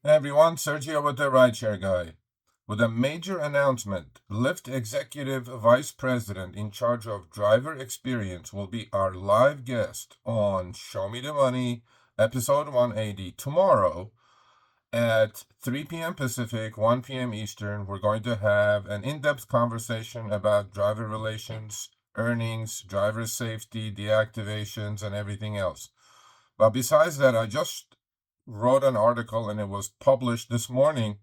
Hey everyone, Sergio with the Rideshare Guy. With a major announcement, Lyft Executive Vice President in charge of driver experience will be our live guest on Show Me the Money, episode 180, tomorrow at 3 p.m. Pacific, 1 p.m. Eastern. We're going to have an in-depth conversation about driver relations, earnings, driver safety, deactivations, and everything else. But besides that, I just wrote an article and it was published this morning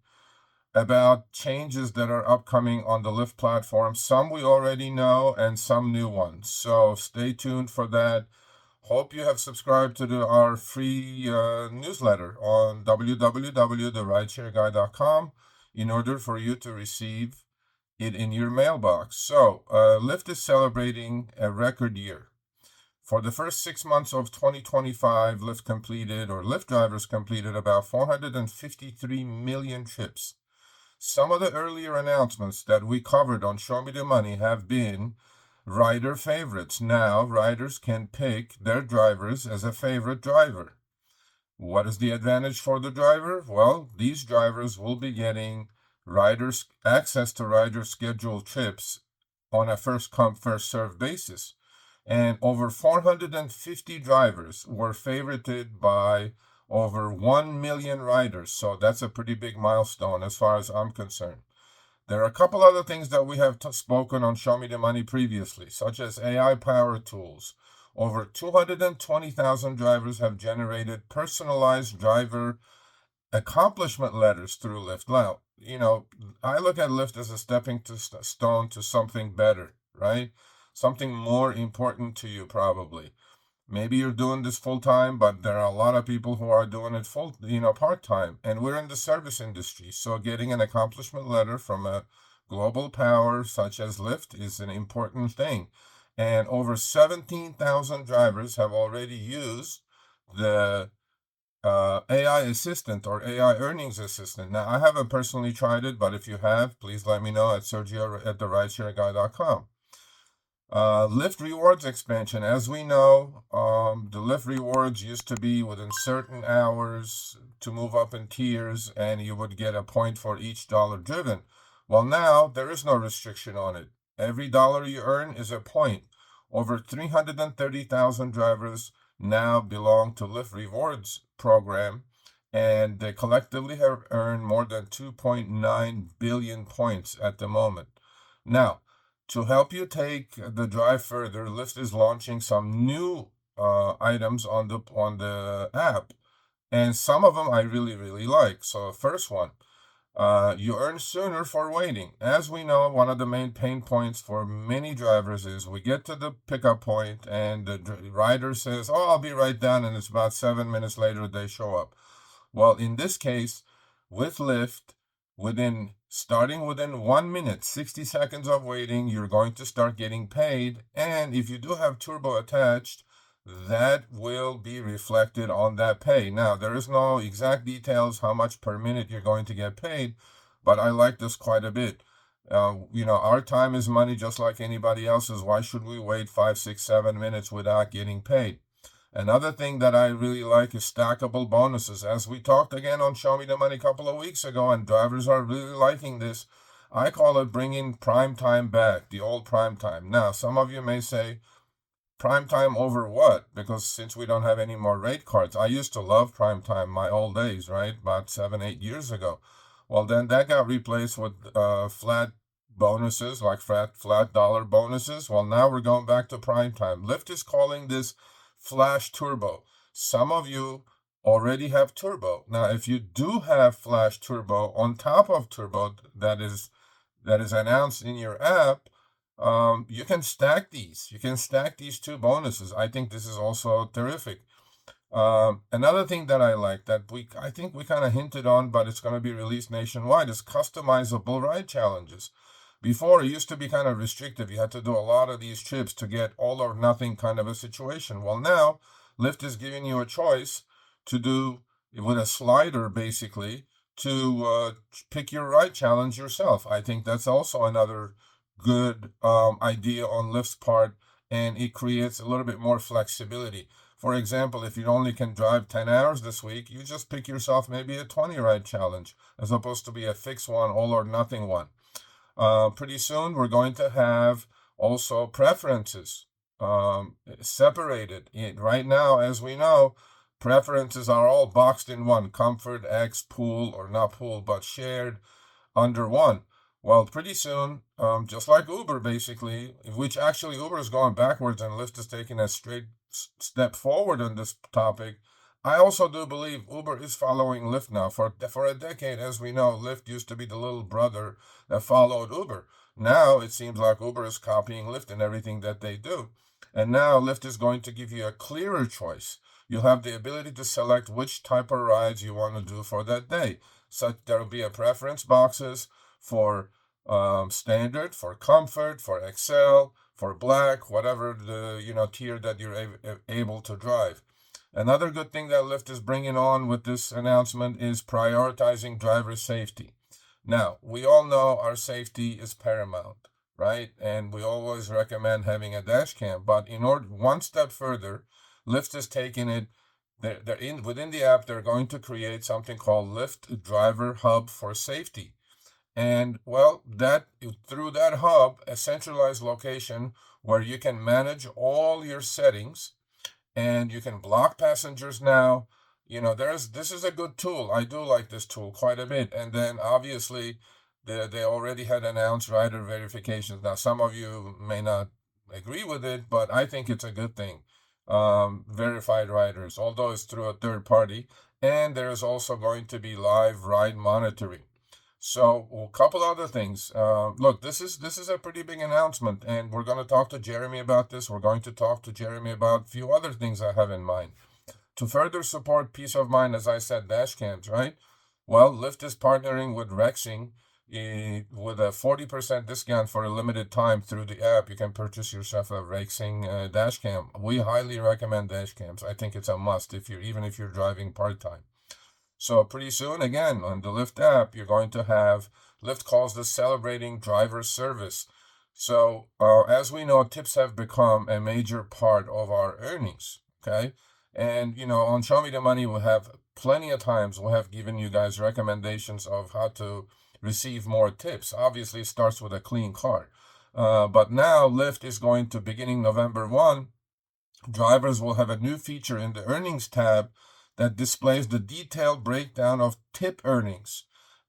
about changes that are upcoming on the Lyft platform. Some we already know and some new ones. So stay tuned for that. Hope you have subscribed to our free newsletter on www.therideshareguy.com in order for you to receive it in your mailbox. So Lyft is celebrating a record year. For the first 6 months of 2025, Lyft drivers completed about 453 million trips. Some of the earlier announcements that we covered on Show Me the Money have been rider favorites. Now, riders can pick their drivers as a favorite driver. What is the advantage for the driver? Well, these drivers will be getting access to rider scheduled trips on a first come, first served basis. And over 450 drivers were favorited by over 1 million riders. So that's a pretty big milestone as far as I'm concerned. There are a couple other things that we have spoken on Show Me the Money previously, such as AI power tools. Over 220,000 drivers have generated personalized driver accomplishment letters through Lyft. Now, I look at Lyft as a stepping stone to something better, right? Something more important to you, probably. Maybe you're doing this full time, but there are a lot of people who are doing it part time. And we're in the service industry. So getting an accomplishment letter from a global power such as Lyft is an important thing. And over 17,000 drivers have already used the AI assistant or AI earnings assistant. Now, I haven't personally tried it, but if you have, please let me know at Sergio@therideshareguy.com. Lyft Rewards expansion. As we know, the Lyft Rewards used to be within certain hours to move up in tiers, and you would get a point for each dollar driven. Well, now there is no restriction on it. Every dollar you earn is a point. Over 330,000 drivers now belong to Lyft Rewards program, and they collectively have earned more than 2.9 billion points at the moment. Now, to help you take the drive further, Lyft is launching some new items on the app, and some of them I really, really like. So first one, you earn sooner for waiting. As we know, one of the main pain points for many drivers is we get to the pickup point and the rider says, "Oh, I'll be right down," and it's about 7 minutes later they show up. Well, in this case, with Lyft, starting within 1 minute, 60 seconds of waiting, you're going to start getting paid. And if you do have turbo attached, that will be reflected on that pay. Now, there is no exact details how much per minute you're going to get paid, but I like this quite a bit. Our time is money just like anybody else's. Why should we wait 5, 6, 7 minutes without getting paid? Another thing that I really like is stackable bonuses. As we talked again on Show Me the Money a couple of weeks ago, and drivers are really liking this, I call it bringing prime time back, the old prime time. Now, some of you may say, prime time over what? Because since we don't have any more rate cards, I used to love prime time, my old days, right? About 7, 8 years ago. Well, then that got replaced with flat bonuses, like flat dollar bonuses. Well, now we're going back to prime time. Lyft is calling this Flash Turbo. Some of you already have Turbo. Now, if you do have Flash Turbo on top of Turbo that is announced in your app, you can stack these. You can stack these two bonuses. I think this is also terrific. Another thing that I like that I think we kind of hinted on, but it's going to be released nationwide, is customizable ride challenges. Before, it used to be kind of restrictive. You had to do a lot of these trips to get all or nothing kind of a situation. Well, now, Lyft is giving you a choice to do with a slider, basically, to pick your ride challenge yourself. I think that's also another good idea on Lyft's part, and it creates a little bit more flexibility. For example, if you only can drive 10 hours this week, you just pick yourself maybe a 20 ride challenge as opposed to be a fixed one, all or nothing one. Pretty soon we're going to have also preferences separated. Right now, as we know, preferences are all boxed in one: comfort, X, pool, or not pool, but shared under one. Well, pretty soon, just like Uber, basically, which actually Uber is going backwards and Lyft is taking a straight step forward on this topic. I also do believe Uber is following Lyft now. For a decade, as we know, Lyft used to be the little brother that followed Uber. Now it seems like Uber is copying Lyft in everything that they do. And now Lyft is going to give you a clearer choice. You'll have the ability to select which type of rides you want to do for that day. So there'll be a preference boxes for standard, for comfort, for Excel, for black, whatever the tier that you're able to drive. Another good thing that Lyft is bringing on with this announcement is prioritizing driver safety. Now, we all know our safety is paramount, right? And we always recommend having a dash cam. But in order, one step further, Lyft is taking it. Within the app, they're going to create something called Lyft Driver Hub for Safety. And well, through that hub, a centralized location where you can manage all your settings and you can block passengers now. This is a good tool. I do like this tool quite a bit. And then obviously they already had announced rider verifications. Now some of you may not agree with it, but I think it's a good thing. Verified riders, although it's through a third party, and there is also going to be live ride monitoring. So a couple other things. Look, this is a pretty big announcement, and we're going to talk to Jeremy about this. We're going to talk to Jeremy about a few other things I have in mind. To further support peace of mind, as I said, dash cams, right? Well, Lyft is partnering with Rexing with a 40% discount for a limited time through the app. You can purchase yourself a Rexing dash cam. We highly recommend dash cams. I think it's a must even if you're driving part-time. So pretty soon, again, on the Lyft app, you're going to have, Lyft calls this celebrating driver service. So as we know, tips have become a major part of our earnings, okay? And, on Show Me the Money, we have plenty of times, we have given you guys recommendations of how to receive more tips. Obviously, it starts with a clean car. But now Lyft is going to, beginning November 1, drivers will have a new feature in the earnings tab that displays the detailed breakdown of tip earnings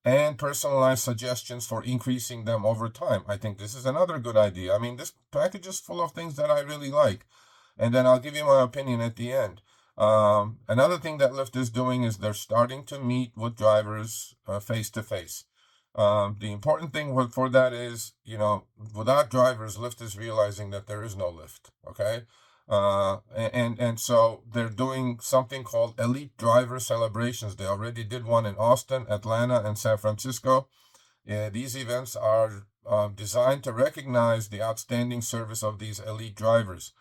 and personalized suggestions for increasing them over time. I think this is another good idea. I mean, this package is full of things that I really like. And then I'll give you my opinion at the end. Another thing that Lyft is doing is they're starting to meet with drivers face to face. The important thing for that is, without drivers, Lyft is realizing that there is no Lyft, okay? And so they're doing something called Elite Driver Celebrations. They already did one in Austin, Atlanta, and San Francisco. These events are designed to recognize the outstanding service of these elite drivers.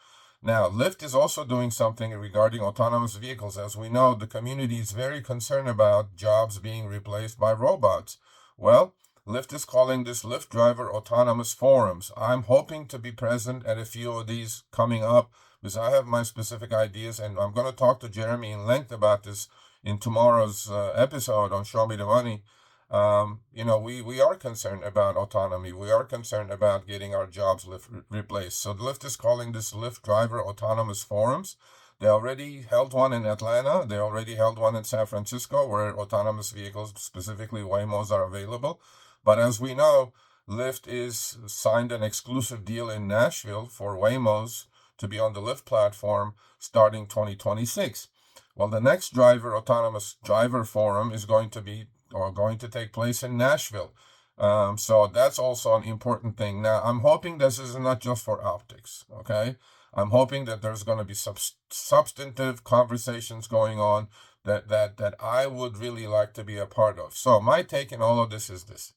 Now, Lyft is also doing something regarding autonomous vehicles. As we know, the community is very concerned about jobs being replaced by robots. Well, Lyft is calling this Lyft Driver Autonomous Forums. I'm hoping to be present at a few of these coming up because I have my specific ideas, and I'm going to talk to Jeremy in length about this in tomorrow's episode on Show Me the Money. We are concerned about autonomy. We are concerned about getting our jobs replaced. So Lyft is calling this Lyft Driver Autonomous Forums. They already held one in Atlanta. They already held one in San Francisco where autonomous vehicles, specifically Waymos, are available. But as we know, Lyft is signed an exclusive deal in Nashville for Waymos to be on the Lyft platform starting 2026. Well, the next autonomous driver forum is going to take place in Nashville. So that's also an important thing. Now, I'm hoping this is not just for optics, okay? I'm hoping that there's going to be substantive conversations going on that I would really like to be a part of. So my take in all of this is this.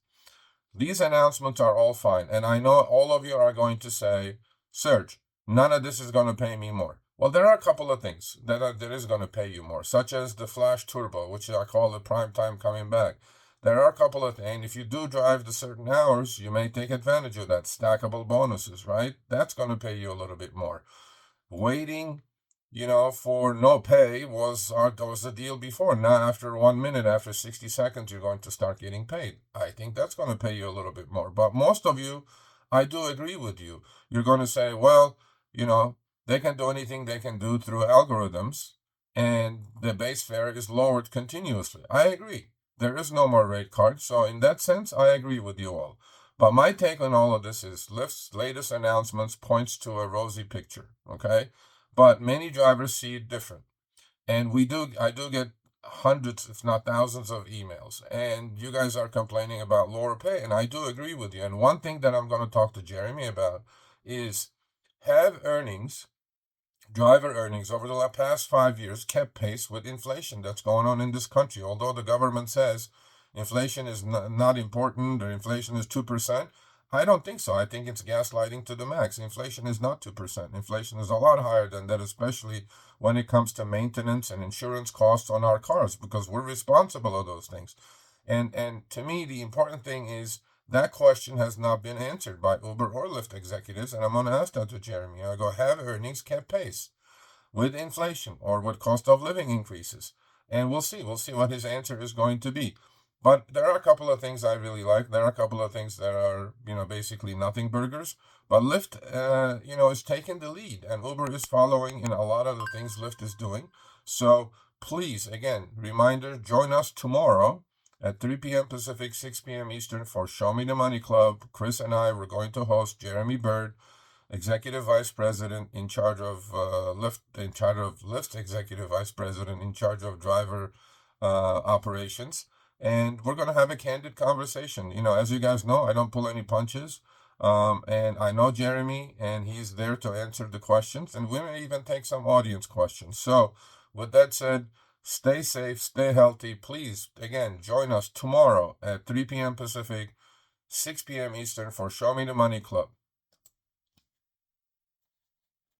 These announcements are all fine, and I know all of you are going to say, Serge, none of this is going to pay me more. Well, there are a couple of things that is going to pay you more, such as the Flash Turbo, which I call the prime time coming back. There are a couple of things, and if you do drive the certain hours, you may take advantage of that. Stackable bonuses, right? That's going to pay you a little bit more. Waiting, for no pay was the deal before. Now, after 1 minute, after 60 seconds, you're going to start getting paid. I think that's going to pay you a little bit more. But most of you, I do agree with you. You're going to say, well, they can do anything they can do through algorithms, and the base fare is lowered continuously. I agree. There is no more rate card. So in that sense, I agree with you all. But my take on all of this is Lyft's latest announcements points to a rosy picture, okay? But many drivers see it different. And I do get hundreds, if not thousands of emails. And you guys are complaining about lower pay. And I do agree with you. And one thing that I'm going to talk to Jeremy about is have driver earnings over the past 5 years kept pace with inflation that's going on in this country. Although the government says inflation is not important or inflation is 2%, I don't think so. I think it's gaslighting to the max. Inflation is not 2%. Inflation is a lot higher than that, especially when it comes to maintenance and insurance costs on our cars, because we're responsible of those things. And to me, the important thing is that question has not been answered by Uber or Lyft executives, and I'm going to ask that to Jeremy. I go, have earnings kept pace with inflation or with cost of living increases? And we'll see. We'll see what his answer is going to be. But there are a couple of things I really like. There are a couple of things that are, basically nothing burgers. But Lyft, is taking the lead, and Uber is following in a lot of the things Lyft is doing. So please, again, reminder, join us tomorrow at 3 p.m. Pacific, 6 p.m. Eastern for Show Me the Money Club. Chris and I were going to host Jeremy Bird, Executive Vice President in charge of Lyft's Executive Vice President in charge of driver operations. And we're going to have a candid conversation. As you guys know, I don't pull any punches. And I know Jeremy, and he's there to answer the questions. And we may even take some audience questions. So with that said, stay safe, stay healthy. Please, again, join us tomorrow at 3 p.m. Pacific, 6 p.m. Eastern for Show Me the Money Club.